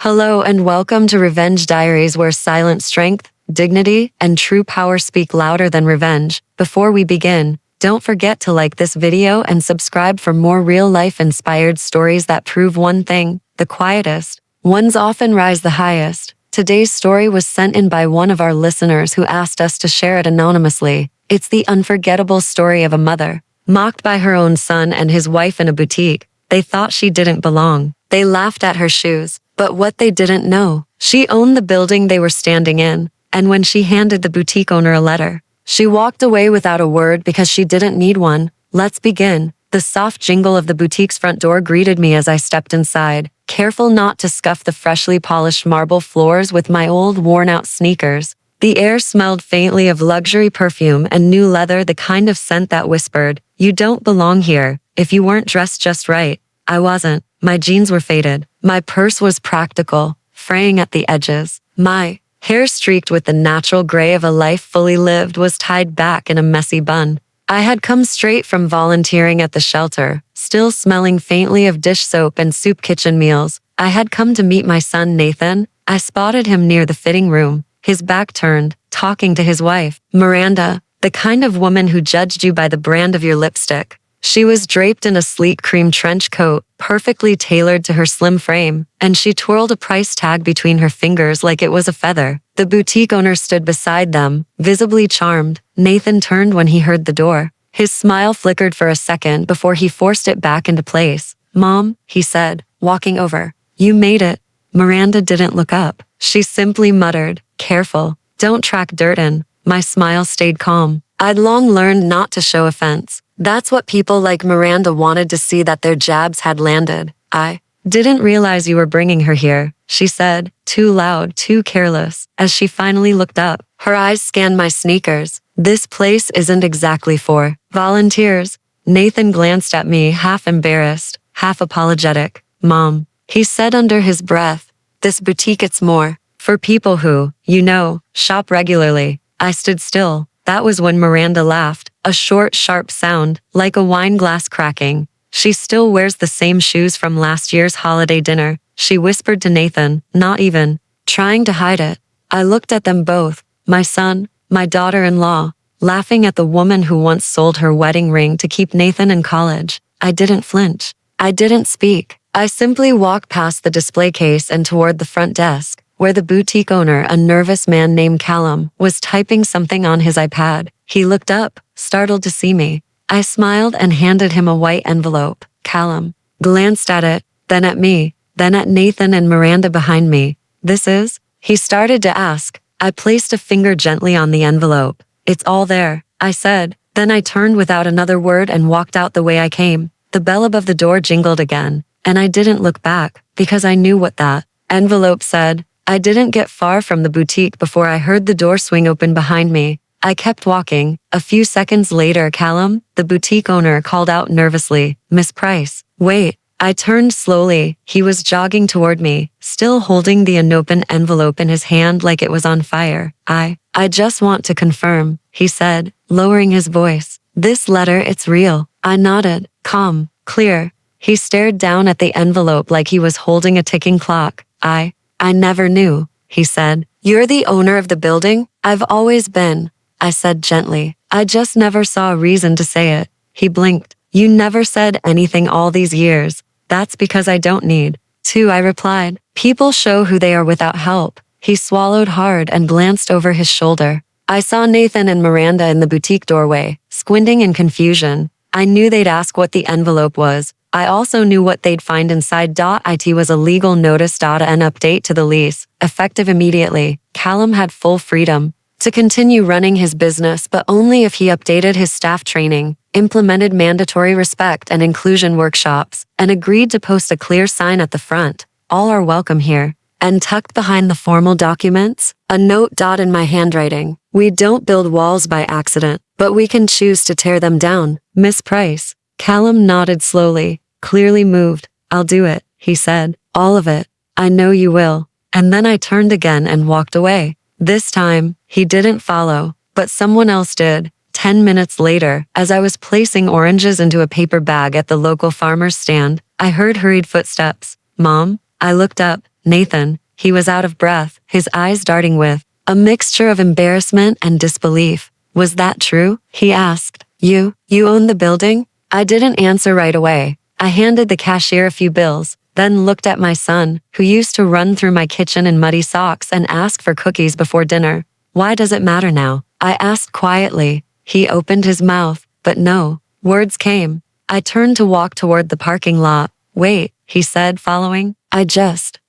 Hello and welcome to Revenge Diaries, where silent strength, dignity, and true power speak louder than revenge. Before we begin, don't forget to like this video and subscribe for more real-life inspired stories that prove one thing: the quietest ones often rise the highest. Today's story was sent in by one of our listeners who asked us to share it anonymously. It's the unforgettable story of a mother, mocked by her own son and his wife in a boutique. They thought she didn't belong. They laughed at her shoes. But what they didn't know, she owned the building they were standing in, and when she handed the boutique owner a letter, she walked away without a word because she didn't need one. Let's begin. The soft jingle of the boutique's front door greeted me as I stepped inside, careful not to scuff the freshly polished marble floors with my old worn-out sneakers. The air smelled faintly of luxury perfume and new leather, the kind of scent that whispered, "You don't belong here if you weren't dressed just right." I wasn't. My jeans were faded. My purse was practical, fraying at the edges. My hair, streaked with the natural gray of a life fully lived, was tied back in a messy bun. I had come straight from volunteering at the shelter, still smelling faintly of dish soap and soup kitchen meals. I had come to meet my son Nathan. I spotted him near the fitting room, his back turned, talking to his wife, Miranda, the kind of woman who judged you by the brand of your lipstick. She was draped in a sleek cream trench coat, perfectly tailored to her slim frame, and she twirled a price tag between her fingers like it was a feather. The boutique owner stood beside them, visibly charmed. Nathan turned when he heard the door. His smile flickered for a second before he forced it back into place. "Mom," he said, walking over. "You made it." Miranda didn't look up. She simply muttered, "Careful, don't track dirt in." My smile stayed calm. I'd long learned not to show offense. That's what people like Miranda wanted to see, that their jabs had landed. "I didn't realize you were bringing her here," she said, too loud, too careless. As she finally looked up, her eyes scanned my sneakers. "This place isn't exactly for volunteers." Nathan glanced at me, half embarrassed, half apologetic. "Mom," he said under his breath, "this boutique, it's more for people who, shop regularly." I stood still. That was when Miranda laughed, a short, sharp sound, like a wine glass cracking. "She still wears the same shoes from last year's holiday dinner," she whispered to Nathan, not even trying to hide it. I looked at them both, my son, my daughter-in-law, laughing at the woman who once sold her wedding ring to keep Nathan in college. I didn't flinch. I didn't speak. I simply walked past the display case and toward the front desk, where the boutique owner, a nervous man named Callum, was typing something on his iPad. He looked up, startled to see me. I smiled and handed him a white envelope. Callum glanced at it, then at me, then at Nathan and Miranda behind me. "This is?" he started to ask. I placed a finger gently on the envelope. "It's all there," I said. Then I turned without another word and walked out the way I came. The bell above the door jingled again, and I didn't look back, because I knew what that envelope said. I didn't get far from the boutique before I heard the door swing open behind me. I kept walking. A few seconds later, Callum, the boutique owner, called out nervously, "Miss Price, wait." I turned slowly. He was jogging toward me, still holding the unopened envelope in his hand like it was on fire. I just want to confirm," he said, lowering his voice. "This letter, it's real." I nodded, calm, clear. He stared down at the envelope like he was holding a ticking clock. I never knew," he said. "You're the owner of the building?" "I've always been," I said gently. "I just never saw a reason to say it." He blinked. "You never said anything all these years." "That's because I don't need to," I replied. "People show who they are without help." He swallowed hard and glanced over his shoulder. I saw Nathan and Miranda in the boutique doorway, squinting in confusion. I knew they'd ask what the envelope was. I also knew what they'd find inside. It was a legal notice, an update to the lease, effective immediately. Callum had full freedom to continue running his business, but only if he updated his staff training, implemented mandatory respect and inclusion workshops, and agreed to post a clear sign at the front, "All are welcome here." And tucked behind the formal documents, a note in my handwriting: "We don't build walls by accident, but we can choose to tear them down. Miss Price." Callum nodded slowly, clearly moved. "I'll do it," he said. "All of it. I know you will." And then I turned again and walked away. This time, he didn't follow, but someone else did. 10 minutes later, as I was placing oranges into a paper bag at the local farmer's stand, I heard hurried footsteps. "Mom?" I looked up. Nathan. He was out of breath, his eyes darting with a mixture of embarrassment and disbelief. Was that true? He asked. You own the building? I didn't answer right away. I handed the cashier a few bills, then looked at my son, who used to run through my kitchen in muddy socks and ask for cookies before dinner. Why does it matter now? I asked quietly. He opened his mouth, but no words came. I turned to walk toward the parking lot. Wait, he said, following.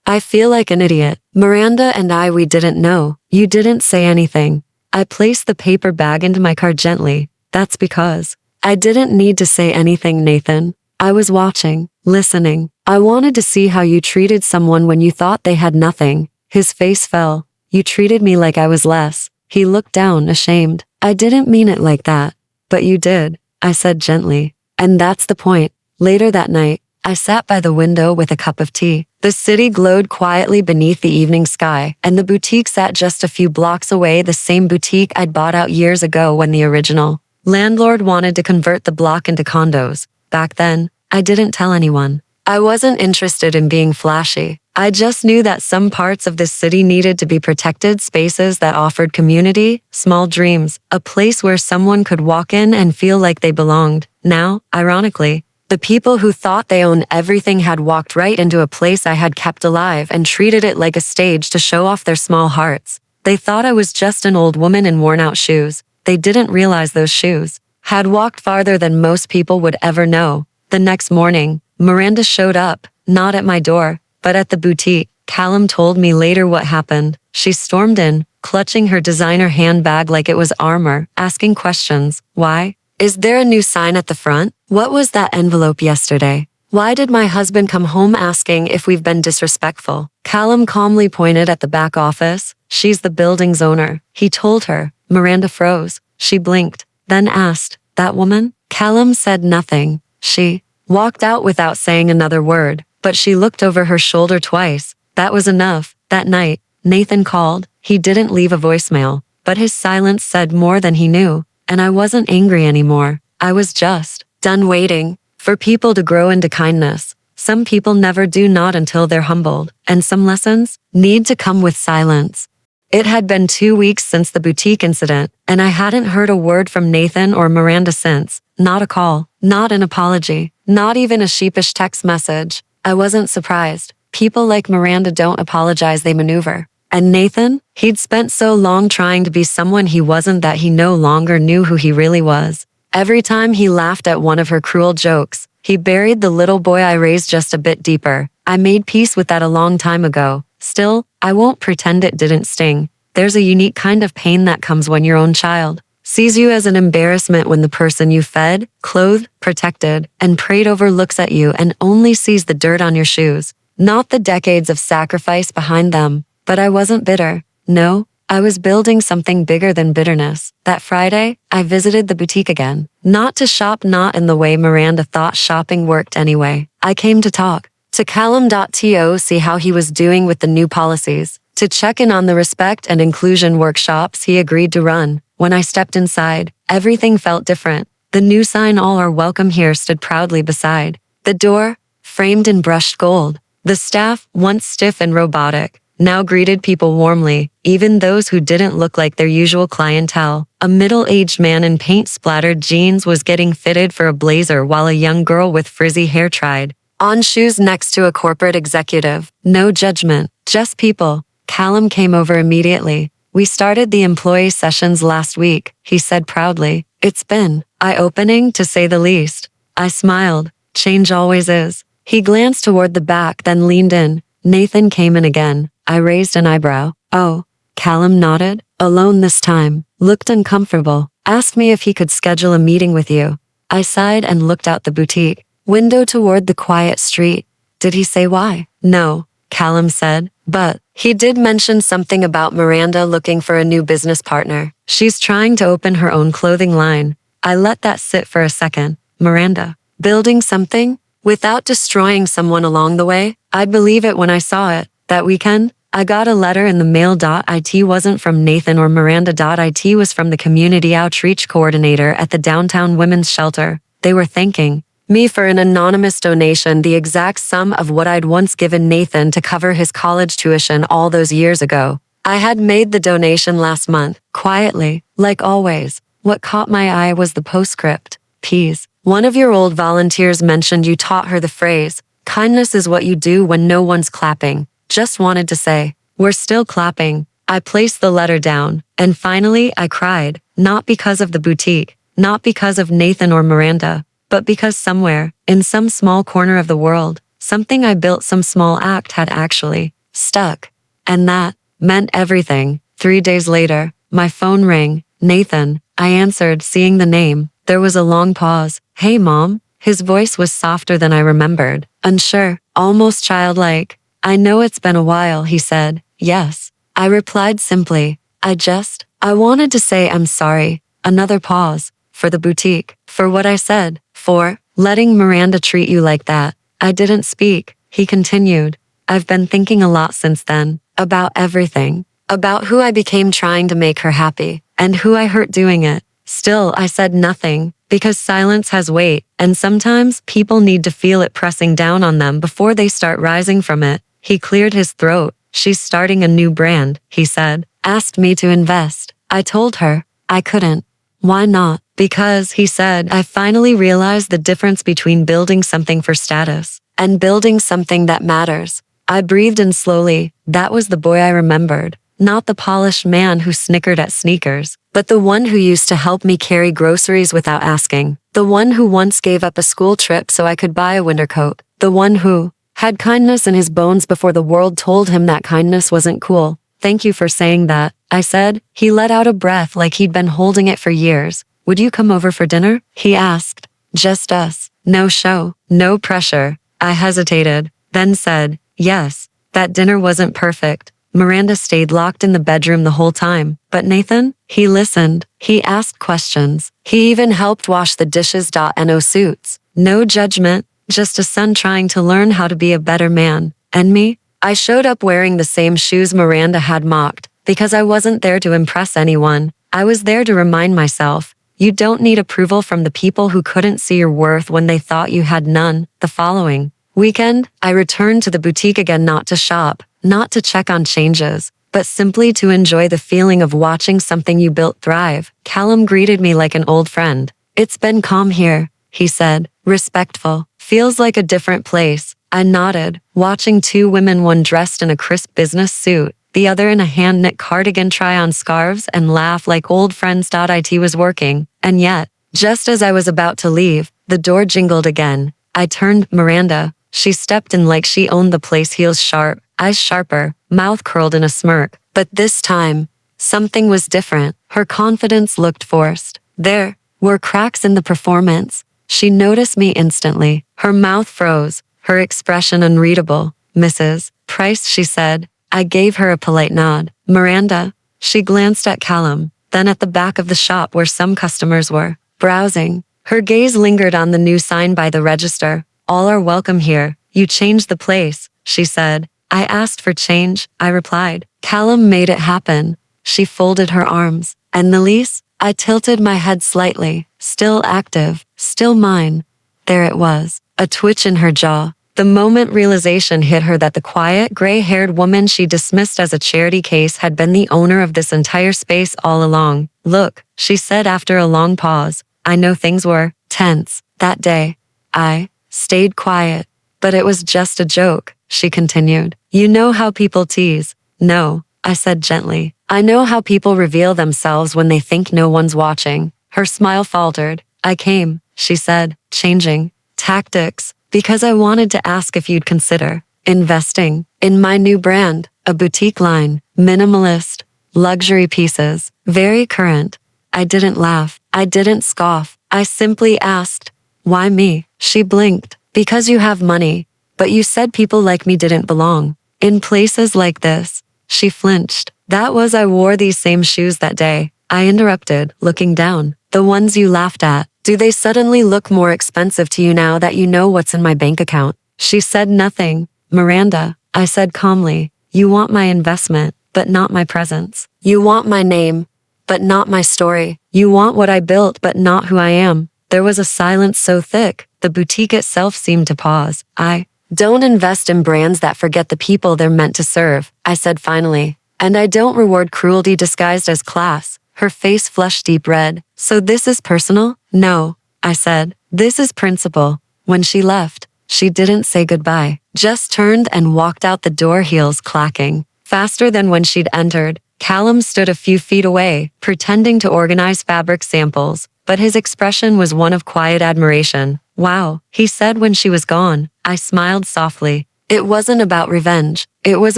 I feel like an idiot. Miranda and we didn't know. You didn't say anything. I placed the paper bag into my car gently. That's because I didn't need to say anything, Nathan. I was watching, listening. I wanted to see how you treated someone when you thought they had nothing. His face fell. You treated me like I was less. He looked down, ashamed. I didn't mean it like that. But you did, I said gently. And that's the point. Later that night, I sat by the window with a cup of tea. The city glowed quietly beneath the evening sky, and the boutique sat just a few blocks away, the same boutique I'd bought out years ago when the original landlord wanted to convert the block into condos. Back then, I didn't tell anyone. I wasn't interested in being flashy. I just knew that some parts of this city needed to be protected spaces that offered community, small dreams, a place where someone could walk in and feel like they belonged. Now, ironically, the people who thought they owned everything had walked right into a place I had kept alive and treated it like a stage to show off their small hearts. They thought I was just an old woman in worn-out shoes. They didn't realize those shoes had walked farther than most people would ever know. The next morning, Miranda showed up, not at my door, but at the boutique. Callum told me later what happened. She stormed in, clutching her designer handbag like it was armor, asking questions. Why? Is there a new sign at the front? What was that envelope yesterday? Why did my husband come home asking if we've been disrespectful? Callum calmly pointed at the back office. She's the building's owner. He told her. Miranda froze. She blinked, then asked, that woman? Callum said nothing. She walked out without saying another word, but she looked over her shoulder twice. That was enough. That night, Nathan called. He didn't leave a voicemail, but his silence said more than he knew. And I wasn't angry anymore. I was just done waiting for people to grow into kindness. Some people never do, not until they're humbled, and some lessons need to come with silence. It had been 2 weeks since the boutique incident, and I hadn't heard a word from Nathan or Miranda since. Not a call, not an apology, not even a sheepish text message. I wasn't surprised. People like Miranda don't apologize, they maneuver. And Nathan? He'd spent so long trying to be someone he wasn't that he no longer knew who he really was. Every time he laughed at one of her cruel jokes, he buried the little boy I raised just a bit deeper. I made peace with that a long time ago. Still, I won't pretend it didn't sting. There's a unique kind of pain that comes when your own child sees you as an embarrassment, when the person you fed, clothed, protected, and prayed over looks at you and only sees the dirt on your shoes, not the decades of sacrifice behind them. But I wasn't bitter. No, I was building something bigger than bitterness. That Friday, I visited the boutique again. Not to shop, not in the way Miranda thought shopping worked anyway. I came to talk to Callum.to see how he was doing with the new policies, to check in on the respect and inclusion workshops he agreed to run. When I stepped inside, everything felt different. The new sign, "All are welcome here," stood proudly beside the door, framed in brushed gold. The staff, once stiff and robotic, now greeted people warmly, even those who didn't look like their usual clientele. A middle-aged man in paint-splattered jeans was getting fitted for a blazer, while a young girl with frizzy hair tried on shoes next to a corporate executive. No judgment, just people. Callum came over immediately. "We started the employee sessions last week," he said proudly. "It's been eye-opening, to say the least." I smiled. Change always is. He glanced toward the back, then leaned in. Nathan came in again. I raised an eyebrow. "Oh." Callum nodded. "Alone this time. Looked uncomfortable. Asked me if he could schedule a meeting with you." I sighed and looked out the boutique window toward the quiet street. "Did he say why?" "No," Callum said, "but he did mention something about Miranda looking for a new business partner. She's trying to open her own clothing line." I let that sit for a second. Miranda building something without destroying someone along the way? I'd believe it when I saw it. That weekend, I got a letter in the mail. It wasn't from Nathan or Miranda. It was from the community outreach coordinator at the downtown women's shelter. They were thanking me for an anonymous donation, the exact sum of what I'd once given Nathan to cover his college tuition all those years ago. I had made the donation last month, quietly, like always. What caught my eye was the postscript. Peas. One of your old volunteers mentioned you taught her the phrase, kindness is what you do when no one's clapping. Just wanted to say, we're still clapping. I placed the letter down, and finally I cried, not because of the boutique, not because of Nathan or Miranda, but because somewhere, in some small corner of the world, something I built, some small act had actually stuck. And that meant everything. 3 days later, my phone rang. Nathan. I answered, seeing the name. There was a long pause. Hey, Mom. His voice was softer than I remembered. Unsure, almost childlike. I know it's been a while, he said. Yes. I replied simply. I wanted to say I'm sorry. Another pause. For the boutique. For what I said. For letting Miranda treat you like that. I didn't speak. He continued. I've been thinking a lot since then. About everything. About who I became trying to make her happy. And who I hurt doing it. Still, I said nothing. Because silence has weight. And sometimes people need to feel it pressing down on them before they start rising from it. He cleared his throat. She's starting a new brand, he said. Asked me to invest. I told her. I couldn't. Why not? Because, he said, I finally realized the difference between building something for status and building something that matters. I breathed in slowly. That was the boy I remembered. Not the polished man who snickered at sneakers, but the one who used to help me carry groceries without asking. The one who once gave up a school trip so I could buy a winter coat. The one who had kindness in his bones before the world told him that kindness wasn't cool. Thank you for saying that, I said. He let out a breath like he'd been holding it for years. Would you come over for dinner? He asked. Just us. No show. No pressure. I hesitated, then said, yes. That dinner wasn't perfect. Miranda stayed locked in the bedroom the whole time. But Nathan? He listened. He asked questions. He even helped wash the dishes. No suits. No judgment. Just a son trying to learn how to be a better man. And me? I showed up wearing the same shoes Miranda had mocked. Because I wasn't there to impress anyone. I was there to remind myself. You don't need approval from the people who couldn't see your worth when they thought you had none. The following weekend, I returned to the boutique again, not to shop, not to check on changes, but simply to enjoy the feeling of watching something you built thrive. Callum greeted me like an old friend. It's been calm here, he said, respectful. Feels like a different place. I nodded, watching two women, one dressed in a crisp business suit, the other in a hand-knit cardigan, try on scarves and laugh like old friends. It was working, and yet, just as I was about to leave, the door jingled again. I turned. Miranda. She stepped in like she owned the place, heels sharp, eyes sharper, mouth curled in a smirk. But this time, something was different. Her confidence looked forced. There were cracks in the performance. She noticed me instantly. Her mouth froze, her expression unreadable. Mrs. Price, she said. I gave her a polite nod. Miranda. She glanced at Callum, then at the back of the shop where some customers were browsing. Her gaze lingered on the new sign by the register. All are welcome here. You changed the place, she said. I asked for change, I replied. Callum made it happen. She folded her arms. And the lease? I tilted my head slightly. Still active, still mine. There it was, a twitch in her jaw. The moment realization hit her that the quiet, gray-haired woman she dismissed as a charity case had been the owner of this entire space all along. Look, she said after a long pause. I know things were tense that day. I stayed quiet. But it was just a joke, she continued. You know how people tease. No, I said gently. I know how people reveal themselves when they think no one's watching. Her smile faltered. I came, she said, changing tactics. Because I wanted to ask if you'd consider investing in my new brand, a boutique line, minimalist, luxury pieces, very current. I didn't laugh. I didn't scoff. I simply asked, why me? She blinked. Because you have money. But you said people like me didn't belong in places like this. She flinched. That was I wore these same shoes that day. I interrupted, looking down. The ones you laughed at. Do they suddenly look more expensive to you now that you know what's in my bank account? She said nothing. Miranda, I said calmly, you want my investment, but not my presence. You want my name, but not my story. You want what I built, but not who I am. There was a silence so thick The boutique itself seemed to pause. I don't invest in brands that forget the people they're meant to serve, I said finally. And I don't reward cruelty disguised as class. Her face flushed deep red. So this is personal? No, I said. This is principle. When she left, she didn't say goodbye, just turned and walked out the door, heels clacking. Faster than when she'd entered. Callum stood a few feet away, pretending to organize fabric samples, but his expression was one of quiet admiration. Wow, he said when she was gone. I smiled softly. It wasn't about revenge. It was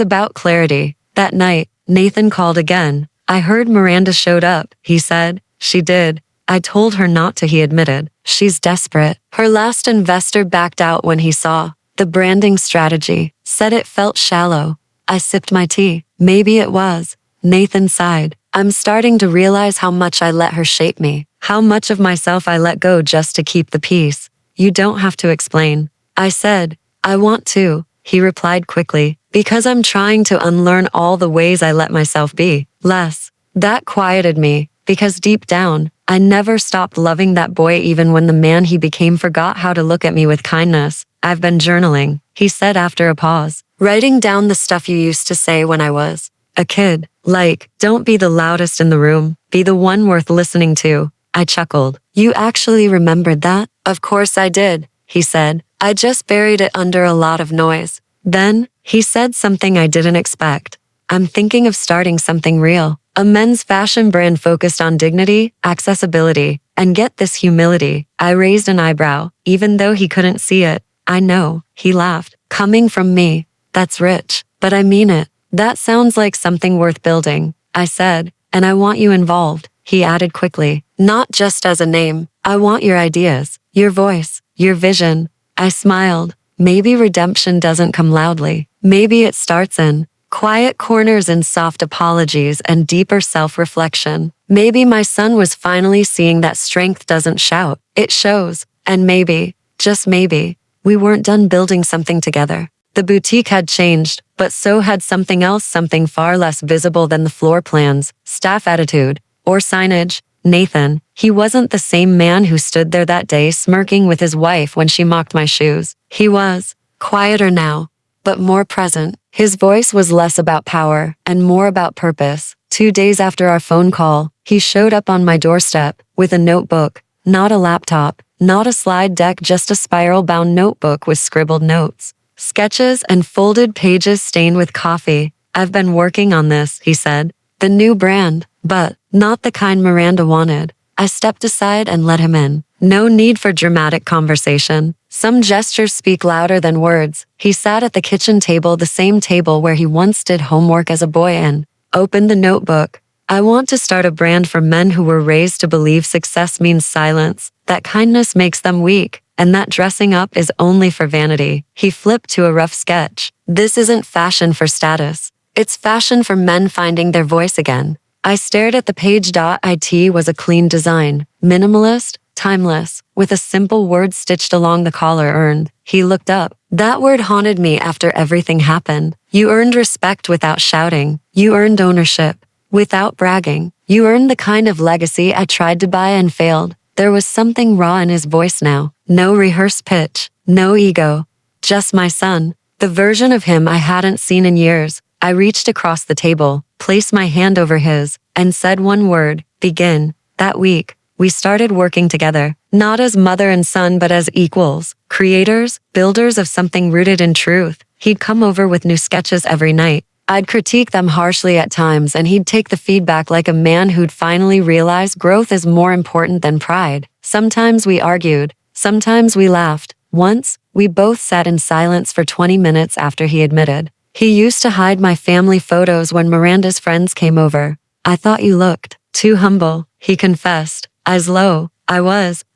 about clarity. That night, Nathan called again. I heard Miranda showed up, he said. She did. I told her not to, he admitted. She's desperate. Her last investor backed out when he saw the branding strategy, said it felt shallow. I sipped my tea. Maybe it was. Nathan sighed. I'm starting to realize how much I let her shape me, how much of myself I let go just to keep the peace. You don't have to explain. I said, I want to, he replied quickly, because I'm trying to unlearn all the ways I let myself be. Less. That quieted me, because deep down, I never stopped loving that boy even when the man he became forgot how to look at me with kindness. I've been journaling, he said after a pause, writing down the stuff you used to say when I was a kid. Like, don't be the loudest in the room, be the one worth listening to. I chuckled. You actually remembered that? Of course I did, he said. I just buried it under a lot of noise. Then, he said something I didn't expect. I'm thinking of starting something real. A men's fashion brand focused on dignity, accessibility, and get this, humility. I raised an eyebrow, even though he couldn't see it. I know, he laughed. Coming from me, that's rich. But I mean it. That sounds like something worth building, I said, and I want you involved, he added quickly. Not just as a name. I want your ideas, your voice, your vision. I smiled. Maybe redemption doesn't come loudly. Maybe it starts in quiet corners and soft apologies and deeper self-reflection. Maybe my son was finally seeing that strength doesn't shout, it shows. And maybe, just maybe, we weren't done building something together. The boutique had changed, but so had something else, something far less visible than the floor plans, staff attitude, or signage. Nathan, he wasn't the same man who stood there that day smirking with his wife when she mocked my shoes. He was quieter now, but more present. His voice was less about power and more about purpose. 2 days after our phone call, he showed up on my doorstep with a notebook, not a laptop, not a slide deck, just a spiral-bound notebook with scribbled notes, sketches, and folded pages stained with coffee. I've been working on this, he said. The new brand, but not the kind Miranda wanted. I stepped aside and let him in. No need for dramatic conversation. Some gestures speak louder than words. He sat at the kitchen table, the same table where he once did homework as a boy, and opened the notebook. I want to start a brand for men who were raised to believe success means silence, that kindness makes them weak, and that dressing up is only for vanity. He flipped to a rough sketch. This isn't fashion for status. It's fashion for men finding their voice again. I stared at the page. It was a clean design, minimalist, timeless, with a simple word stitched along the collar, earned. He looked up. That word haunted me after everything happened. You earned respect without shouting. You earned ownership without bragging. You earned the kind of legacy I tried to buy and failed. There was something raw in his voice now. No rehearsed pitch, no ego. Just my son, the version of him I hadn't seen in years. I reached across the table, placed my hand over his, and said one word, begin. That week, we started working together, not as mother and son but as equals, creators, builders of something rooted in truth. He'd come over with new sketches every night. I'd critique them harshly at times, and he'd take the feedback like a man who'd finally realized growth is more important than pride. Sometimes we argued, sometimes we laughed. Once, we both sat in silence for 20 minutes after he admitted. He used to hide my family photos when Miranda's friends came over. I thought you looked too humble, he confessed. Eyes low. I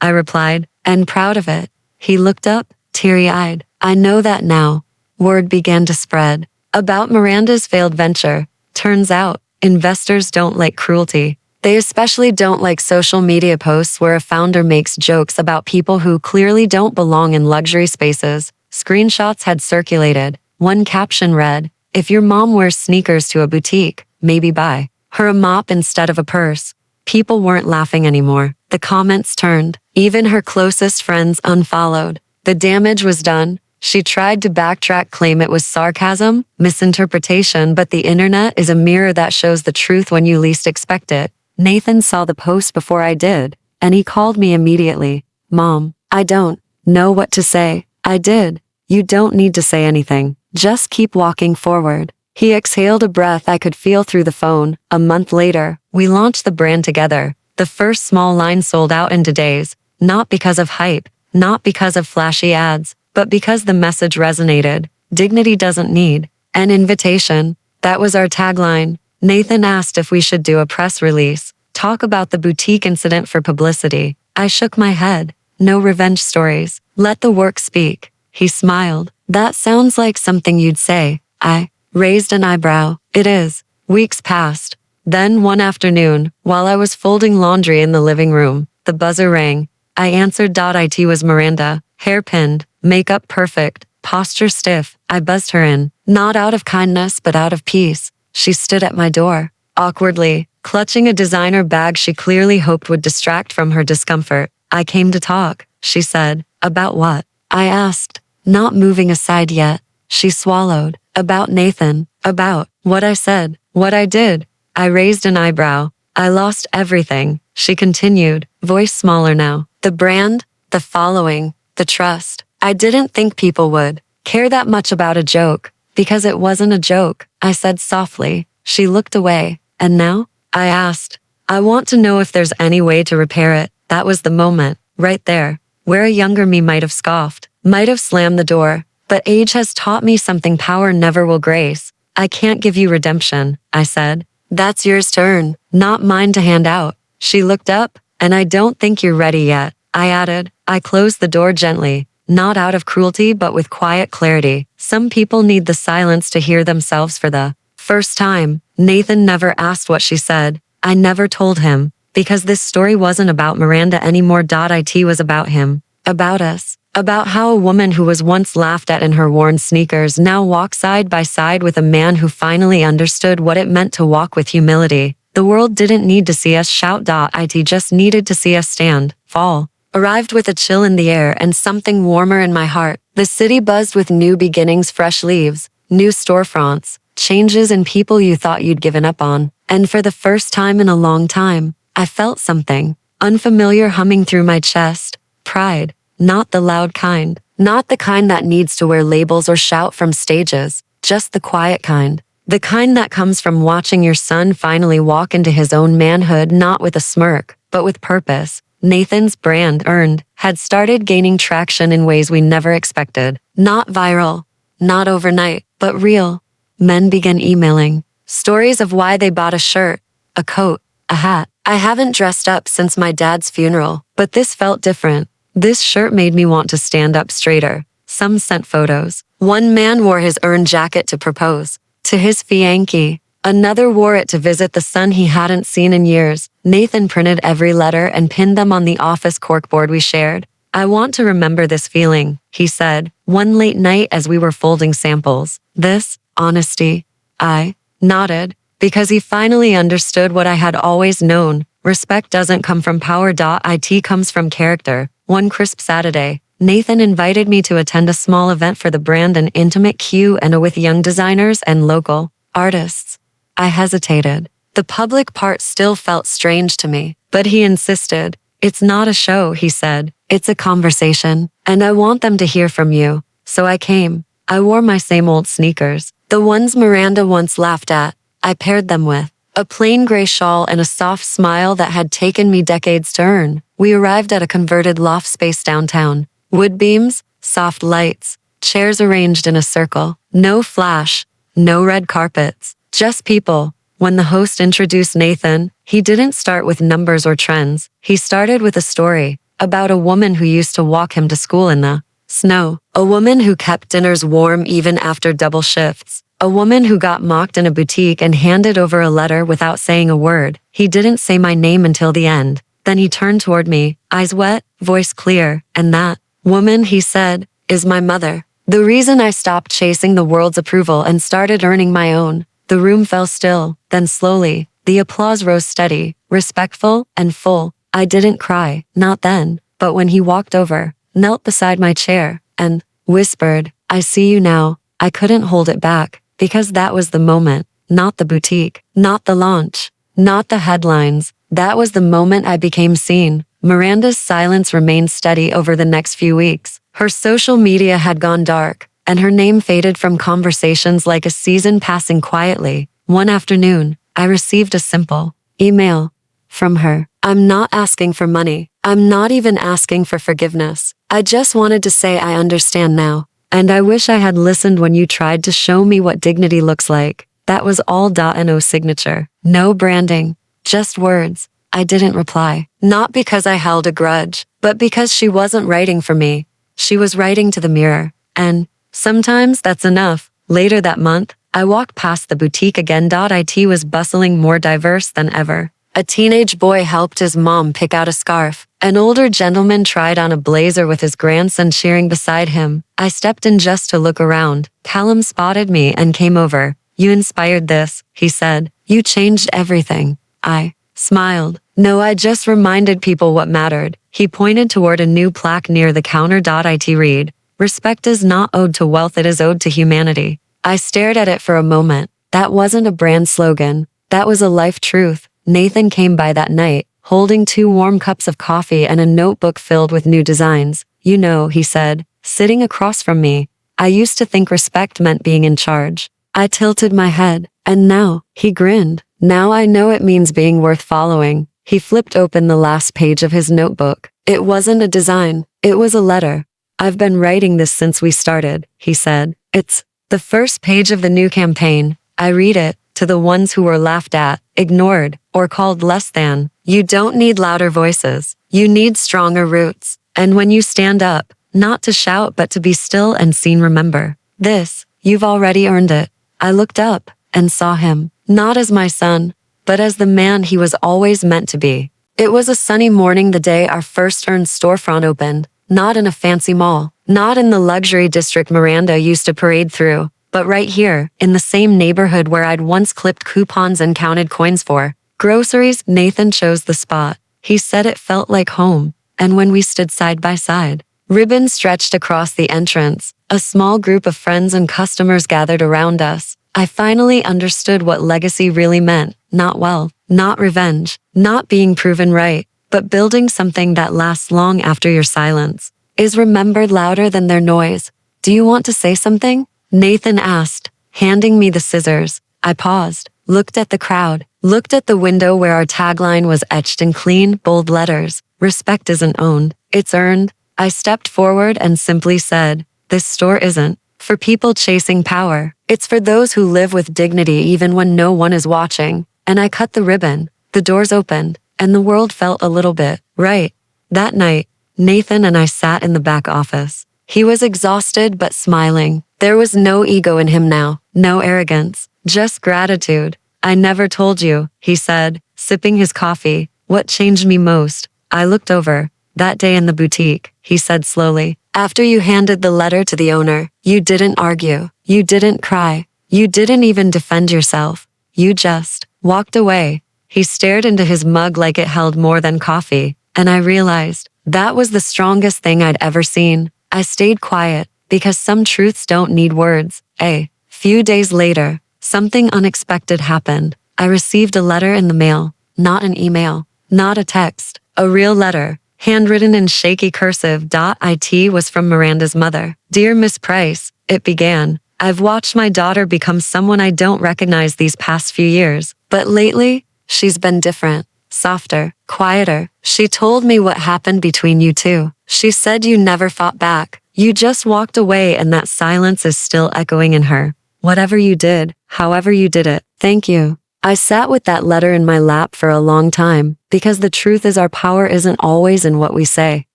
replied, and proud of it. He looked up, teary-eyed. I know that now. Word began to spread about Miranda's failed venture. Turns out, investors don't like cruelty. They especially don't like social media posts where a founder makes jokes about people who clearly don't belong in luxury spaces. Screenshots had circulated. One caption read, if your mom wears sneakers to a boutique, maybe buy her a mop instead of a purse. People weren't laughing anymore. The comments turned. Even her closest friends unfollowed. The damage was done. She tried to backtrack, claim it was sarcasm, misinterpretation, but the internet is a mirror that shows the truth when you least expect it. Nathan saw the post before I did, and he called me immediately. Mom, I don't know what to say. I did. You don't need to say anything. Just keep walking forward. He exhaled a breath I could feel through the phone. A month later, we launched the brand together. The first small line sold out in days, not because of hype, not because of flashy ads, but because the message resonated. Dignity doesn't need an invitation. That was our tagline. Nathan asked if we should do a press release, talk about the boutique incident for publicity. I shook my head. No revenge stories. Let the work speak. He smiled. That sounds like something you'd say. I raised an eyebrow. It is. Weeks passed. Then one afternoon, while I was folding laundry in the living room, the buzzer rang. I answered. It was Miranda, hair pinned, makeup perfect, posture stiff. I buzzed her in, not out of kindness but out of peace. She stood at my door, awkwardly, clutching a designer bag she clearly hoped would distract from her discomfort. I came to talk, she said. About what? I asked, not moving aside yet. She swallowed. About Nathan. About what I said, what I did. I raised an eyebrow. I lost everything, she continued, voice smaller now. The brand, the following, the trust. I didn't think people would care that much about a joke, because it wasn't a joke, I said softly. She looked away. And now? I asked. I want to know if there's any way to repair it. That was the moment, right there, where a younger me might have scoffed, might have slammed the door. But age has taught me something power never will grace. I can't give you redemption, I said. That's yours to earn, not mine to hand out. She looked up. And I don't think you're ready yet, I added. I closed the door gently, not out of cruelty but with quiet clarity. Some people need the silence to hear themselves for the first time. Nathan never asked what she said. I never told him, because this story wasn't about Miranda anymore. It was about him, about us, about how a woman who was once laughed at in her worn sneakers now walked side by side with a man who finally understood what it meant to walk with humility. The world didn't need to see us shout. It just needed to see us stand. Fall arrived with a chill in the air and something warmer in my heart. The city buzzed with new beginnings, fresh leaves, new storefronts, changes in people you thought you'd given up on. And for the first time in a long time, I felt something unfamiliar humming through my chest. Pride, not the loud kind, not the kind that needs to wear labels or shout from stages, just the quiet kind. The kind that comes from watching your son finally walk into his own manhood, not with a smirk, but with purpose. Nathan's brand, Earned, had started gaining traction in ways we never expected. Not viral, not overnight, but real. Men began emailing. Stories of why they bought a shirt, a coat, a hat. I haven't dressed up since my dad's funeral, but this felt different. This shirt made me want to stand up straighter. Some sent photos. One man wore his Earned jacket to propose to his fiancée. Another wore it to visit the son he hadn't seen in years. Nathan printed every letter and pinned them on the office corkboard we shared. I want to remember this feeling, he said, one late night as we were folding samples. This, honesty. I nodded, because he finally understood what I had always known. Respect doesn't come from power. It comes from character. One crisp Saturday, Nathan invited me to attend a small event for the brand, an intimate Q&A with young designers and local artists. I hesitated. The public part still felt strange to me, but he insisted. It's not a show, he said. It's a conversation, and I want them to hear from you. So I came. I wore my same old sneakers, the ones Miranda once laughed at. I paired them with a plain gray shawl and a soft smile that had taken me decades to earn. We arrived at a converted loft space downtown. Wood beams, soft lights, chairs arranged in a circle. No flash, no red carpets, just people. When the host introduced Nathan, he didn't start with numbers or trends. He started with a story about a woman who used to walk him to school in the snow. A woman who kept dinners warm even after double shifts. A woman who got mocked in a boutique and handed over a letter without saying a word. He didn't say my name until the end. Then he turned toward me, eyes wet, voice clear, and that woman, he said, is my mother. The reason I stopped chasing the world's approval and started earning my own. The room fell still. Then slowly, The applause rose steady, respectful, and full. I didn't cry, not then, but when he walked over, knelt beside my chair, and whispered, "I see you now." I couldn't hold it back, because that was the moment, not the boutique, not the launch, not the headlines. That was the moment I became seen. Miranda's silence remained steady over the next few weeks. Her social media had gone dark, and her name faded from conversations like a season passing quietly. One afternoon, I received a simple email from her. "I'm not asking for money. I'm not even asking for forgiveness. I just wanted to say I understand now. And I wish I had listened when you tried to show me what dignity looks like." That was all. No signature. No branding. Just words. I didn't reply. Not because I held a grudge, but because she wasn't writing for me. She was writing to the mirror. And sometimes that's enough. Later that month, I walked past the boutique again. It was bustling, more diverse than ever. A teenage boy helped his mom pick out a scarf. An older gentleman tried on a blazer with his grandson cheering beside him. I stepped in just to look around. Callum spotted me and came over. "You inspired this," he said. "You changed everything." I smiled. "No, I just reminded people what mattered." He pointed toward a new plaque near the counter. It read, "Respect is not owed to wealth, it is owed to humanity." I stared at it for a moment. That wasn't a brand slogan. That was a life truth. Nathan came by that night, holding 2 warm cups of coffee and a notebook filled with new designs. "You know," he said, sitting across from me, "I used to think respect meant being in charge." I tilted my head, and now, he grinned, "Now I know it means being worth following." He flipped open the last page of his notebook. It wasn't a design, it was a letter. "I've been writing this since we started," he said. "It's the first page of the new campaign." I read it, to the ones who were laughed at, ignored, or called less than. "You don't need louder voices. You need stronger roots. And when you stand up, not to shout but to be still and seen, remember this, you've already earned it." I looked up and saw him, not as my son, but as the man he was always meant to be. It was a sunny morning the day our first earned storefront opened, not in a fancy mall, not in the luxury district Miranda used to parade through, but right here, in the same neighborhood where I'd once clipped coupons and counted coins for groceries. Nathan chose the spot. He said it felt like home, and when we stood side by side, ribbons stretched across the entrance. A small group of friends and customers gathered around us. I finally understood what legacy really meant. Not wealth, not revenge, not being proven right, but building something that lasts long after your silence is remembered louder than their noise. "Do you want to say something?" Nathan asked, handing me the scissors. I paused, looked at the crowd, looked at the window where our tagline was etched in clean, bold letters. "Respect isn't owned, it's earned." I stepped forward and simply said, "This store isn't for people chasing power. It's for those who live with dignity even when no one is watching." And I cut the ribbon. The doors opened, and the world felt a little bit right. That night, Nathan and I sat in the back office. He was exhausted but smiling. There was no ego in him now, no arrogance, just gratitude. "I never told you," he said, sipping his coffee, "what changed me most." I looked over. "That day in the boutique," he said slowly. "After you handed the letter to the owner, you didn't argue. You didn't cry. You didn't even defend yourself. You just walked away." He stared into his mug like it held more than coffee, and I realized that was the strongest thing I'd ever seen. I stayed quiet, because some truths don't need words. A few days later, something unexpected happened. I received a letter in the mail, not an email, not a text, a real letter. Handwritten in shaky cursive. It was from Miranda's mother. "Dear Miss Price," it began, "I've watched my daughter become someone I don't recognize these past few years. But lately, she's been different, softer, quieter. She told me what happened between you two. She said you never fought back. You just walked away, and that silence is still echoing in her. Whatever you did, however you did it, thank you." I sat with that letter in my lap for a long time, because the truth is our power isn't always in what we say.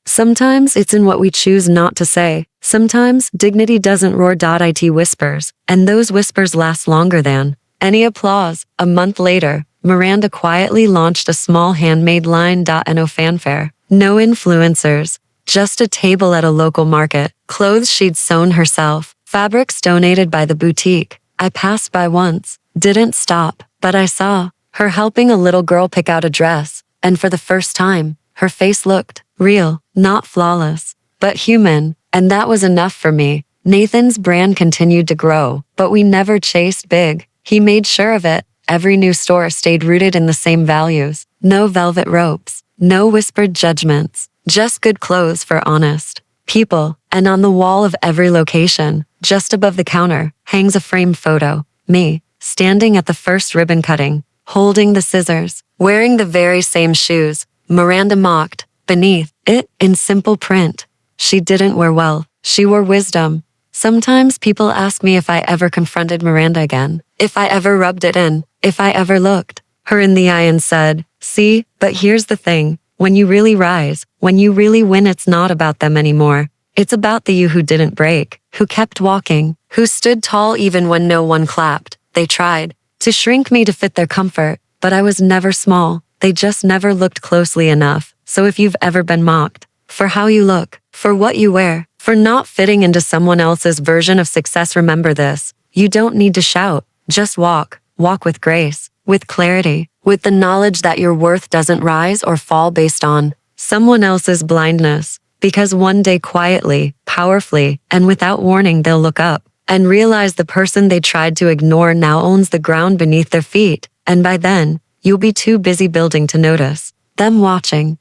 Sometimes it's in what we choose not to say. Sometimes dignity doesn't roar. It whispers, and those whispers last longer than any applause. A month later, Miranda quietly launched a small handmade line. No fanfare, no influencers, just a table at a local market, clothes she'd sewn herself, fabrics donated by the boutique. I passed by once, didn't stop, but I saw her helping a little girl pick out a dress, and for the first time, her face looked real, not flawless, but human, and that was enough for me. Nathan's brand continued to grow, but we never chased big. He made sure of it. Every new store stayed rooted in the same values. No velvet ropes, no whispered judgments, just good clothes for honest people. And on the wall of every location, just above the counter, hangs a framed photo. Me, standing at the first ribbon cutting, holding the scissors, wearing the very same shoes. Miranda mocked. Beneath it, in simple print, she didn't wear wealth, she wore wisdom. Sometimes people ask me if I ever confronted Miranda again, if I ever rubbed it in, if I ever looked her in the eye and said, "See, but here's the thing. When you really rise, when you really win, it's not about them anymore. It's about the you who didn't break, who kept walking, who stood tall even when no one clapped. They tried to shrink me to fit their comfort, but I was never small. They just never looked closely enough. So if you've ever been mocked for how you look, for what you wear, for not fitting into someone else's version of success, remember this. You don't need to shout. Just walk. Walk with grace, with clarity, with the knowledge that your worth doesn't rise or fall based on someone else's blindness. Because one day, quietly, powerfully, and without warning, they'll look up and realize the person they tried to ignore now owns the ground beneath their feet. And by then, you'll be too busy building to notice them watching.